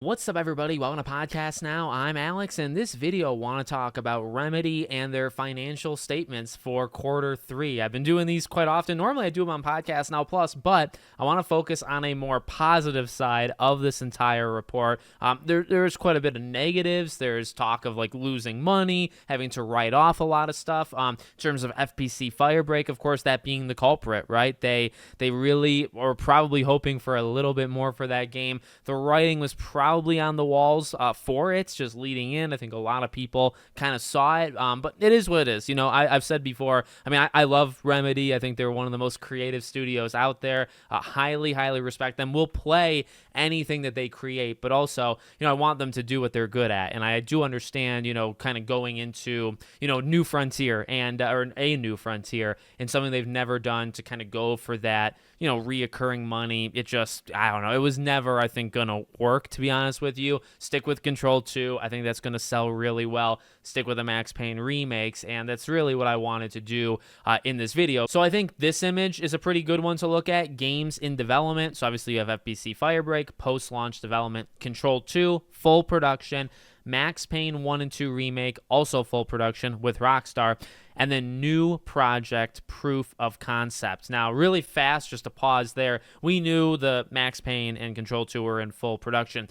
What's up, everybody? Welcome to Podcast Now. I'm Alex, and this video I want to talk about Remedy and their financial statements for Q3. I've been doing these quite often. Normally, I do them on Podcast Now Plus, but I want to focus on a more positive side of this entire report. There's quite a bit of negatives. There's talk of like losing money, having to write off a lot of stuff. In terms of FPC Firebreak, of course, that being the culprit, right? They really were probably hoping for a little bit more for that game. The writing was probably on the walls for it, just leading in. I think a lot of people kind of saw it, but it is what it is. You know, I've said before, I love Remedy. I think they're one of the most creative studios out there. Highly respect them. We'll play anything that they create, but also, I want them to do what they're good at. And I do understand, kind of going into, new frontier and, or a new frontier and something they've never done to kind of go for that, reoccurring money. It just, I don't know. It was never, I think, going to work, to be honest with you. Stick with Control 2. I think that's going to sell really well. Stick with the Max Payne remakes. And that's really what I wanted to do in this video. So I think this image is a pretty good one to look at. Games in development. So obviously you have FPC Firebreak, post-launch development, Control 2, full production, Max Payne 1 and 2 remake, also full production with Rockstar, and then new project proof of concept. Now, really fast, just to pause there, we knew the Max Payne and Control 2 were in full production.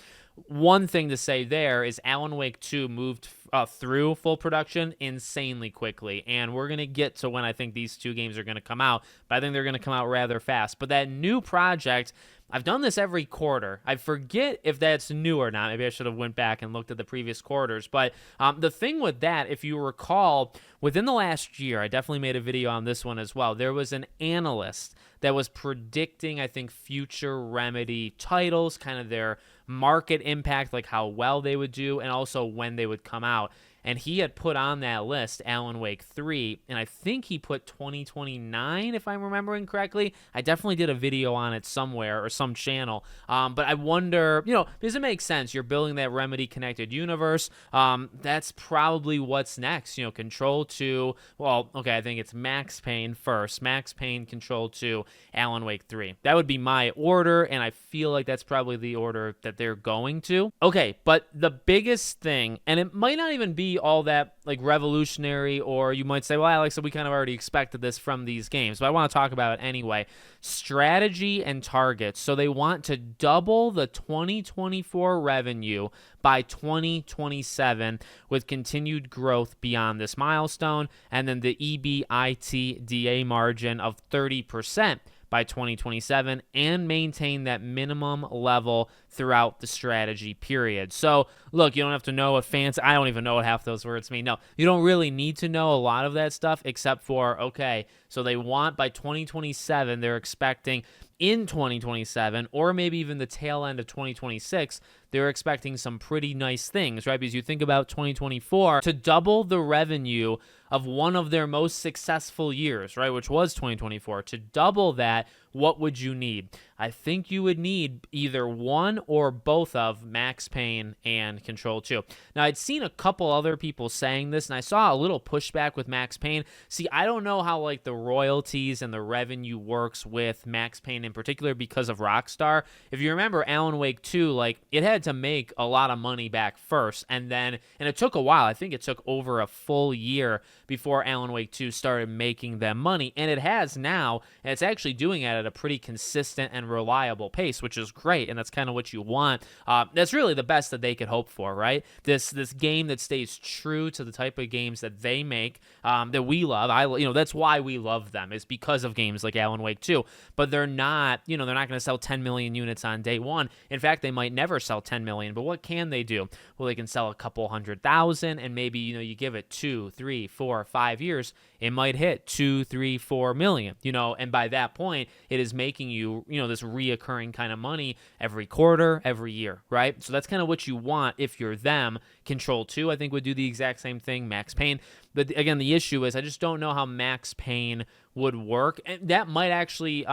One thing to say there is Alan Wake 2 moved through full production insanely quickly, and we're going to get to when I think these two games are going to come out, but I think they're going to come out rather fast. But that new project, I've done this every quarter. I forget if that's new or not. Maybe I should have went back and looked at the previous quarters. But the thing with that, if you recall, within the last year, I definitely made a video on this one as well. There was an analyst that was predicting, I think, future Remedy titles, kind of their market impact, like how well they would do, and also when they would come out. And he had put on that list Alan Wake 3, and I think he put 2029, if I'm remembering correctly. I definitely did a video on it somewhere or some channel. But I wonder, does it make sense? You're building that Remedy-connected universe. That's probably what's next. Control 2. Well, okay, I think it's Max Payne first. Max Payne, Control 2, Alan Wake 3. That would be my order, and I feel like that's probably the order that they're going to. Okay, but the biggest thing, and it might not even be all that like revolutionary, or you might say, well, Alex, we kind of already expected this from these games, but I want to talk about it anyway. Strategy and targets. So they want to double the 2024 revenue by 2027 with continued growth beyond this milestone, and then the EBITDA margin of 30% by 2027, and maintain that minimum level throughout the strategy period. So, look, you don't have to know what fancy, I don't even know what half those words mean. No, you don't really need to know a lot of that stuff, except for, okay, so they want by 2027, they're expecting in 2027, or maybe even the tail end of 2026, they're expecting some pretty nice things, right? Because you think about 2024, to double the revenue of one of their most successful years, right, which was 2024, to double that, what would you need? I think you would need either one or both of Max Payne and Control 2. Now, I'd seen a couple other people saying this, and I saw a little pushback with Max Payne. See, I don't know how like the royalties and the revenue works with Max Payne in particular because of Rockstar. If you remember Alan Wake 2, like it had to make a lot of money back first, and it took a while. I think it took over a full year before Alan Wake 2 started making them money, and it has now, and it's actually doing it at a pretty consistent and reliable pace, which is great, and that's kind of what you want. That's really the best that they could hope for, right? This game that stays true to the type of games that they make, that we love. That's why we love them, is because of games like Alan Wake 2. But they're not going to sell 10 million units on day one. In fact, they might never sell 10 million. But what can they do? Well, they can sell a couple 100,000, and maybe you give it 2, 3, 4, 5 years, it might hit 2, 3, 4 million. And by that point, it is making you this reoccurring kind of money every quarter, every year, right? So that's kind of what you want if you're them. Control 2, I think, would do the exact same thing. Max Payne. But again, the issue is I just don't know how Max Payne would work. And that might actually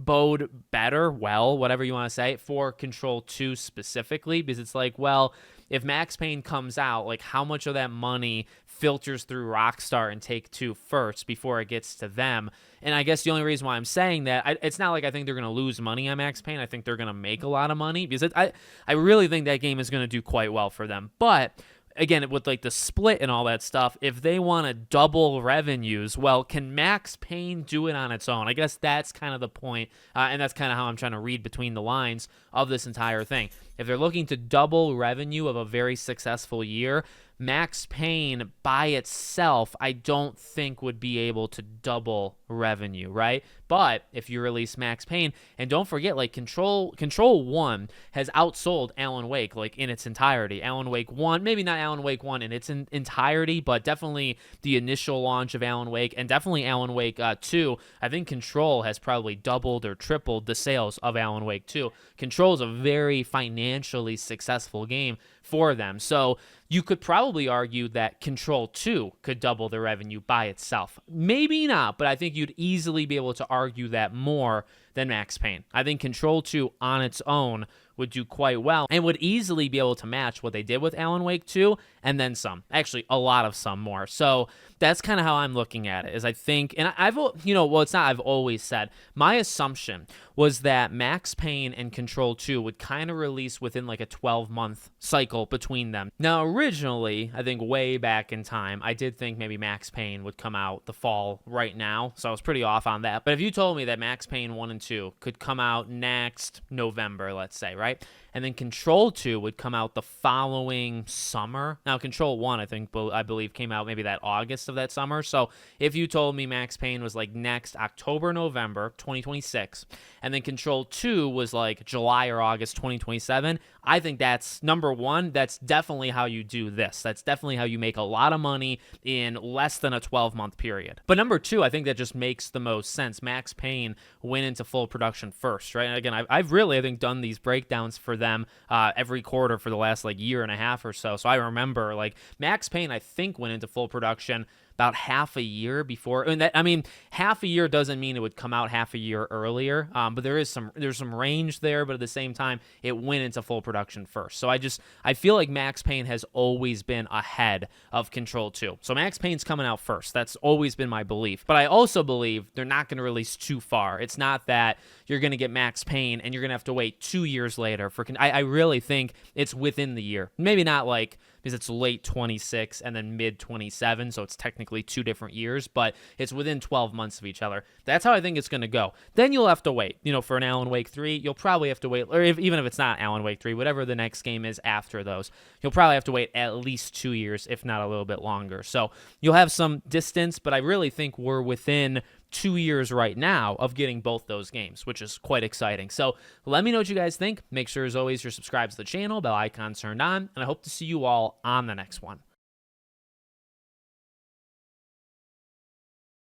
bode better, whatever you want to say, for Control 2 specifically, because it's like, well, if Max Payne comes out, like how much of that money filters through Rockstar and Take-Two first before it gets to them? And I guess the only reason why I'm saying that, it's not like I think they're going to lose money on Max Payne. I think they're going to make a lot of money, because I really think that game is going to do quite well for them. But again, with like the split and all that stuff, if they want to double revenues, well, can Max Payne do it on its own? I guess that's kind of the point, and that's kind of how I'm trying to read between the lines of this entire thing. If they're looking to double revenue of a very successful year, Max Payne by itself, I don't think would be able to double revenue, right? But if you release Max Payne, and don't forget, like Control 1 has outsold Alan Wake, like in its entirety. Alan Wake 1, maybe not Alan Wake 1 in its entirety, but definitely the initial launch of Alan Wake, and definitely Alan Wake 2. I think Control has probably doubled or tripled the sales of Alan Wake 2. Control is a very financially successful game for them. So you could probably argue that Control 2 could double the revenue by itself. Maybe not, but I think you'd easily be able to argue that more than Max Payne. I think Control 2 on its own would do quite well and would easily be able to match what they did with Alan Wake 2 and then some. Actually, a lot of some more. So that's kind of how I'm looking at it, is I think, and it's not I've always said, my assumption was that Max Payne and Control 2 would kind of release within like a 12-month cycle between them. Now, originally, I think way back in time, I did think maybe Max Payne would come out the fall right now, so I was pretty off on that. But if you told me that Max Payne 1 and 2 could come out next November, let's say, right? And then Control 2 would come out the following summer. Now, Control 1, I believe, came out maybe that August of that summer. So if you told me Max Payne was like next October, November 2026, and then Control 2 was like July or August 2027, I think that's, number one, that's definitely how you do this. That's definitely how you make a lot of money in less than a 12-month period. But number two, I think that just makes the most sense. Max Payne went into full production first, right? And again, I've really, I think, done these breakdowns for them every quarter for the last like year and a half or so. So I remember like Max Payne, I think, went into full production about half a year before. And that, I mean, half a year doesn't mean it would come out half a year earlier, but there's some range there. But at the same time, it went into full production first. So I feel like Max Payne has always been ahead of Control 2. So Max Payne's coming out first. That's always been my belief. But I also believe they're not going to release too far. It's not that you're going to get Max Payne and you're going to have to wait 2 years later for. I really think it's within the year. Maybe not like, because it's late 26 and then mid 27, so it's technically 2 different years, but it's within 12 months of each other. That's how I think it's going to go. Then you'll have to wait. For an Alan Wake 3, you'll probably have to wait, or even if it's not Alan Wake 3, whatever the next game is after those, you'll probably have to wait at least 2 years, if not a little bit longer. So you'll have some distance, but I really think we're within 2 years right now of getting both those games, which is quite exciting. So let me know what you guys think. Make sure, as always, you're subscribed to the channel, bell icon turned on, and I hope to see you all on the next one.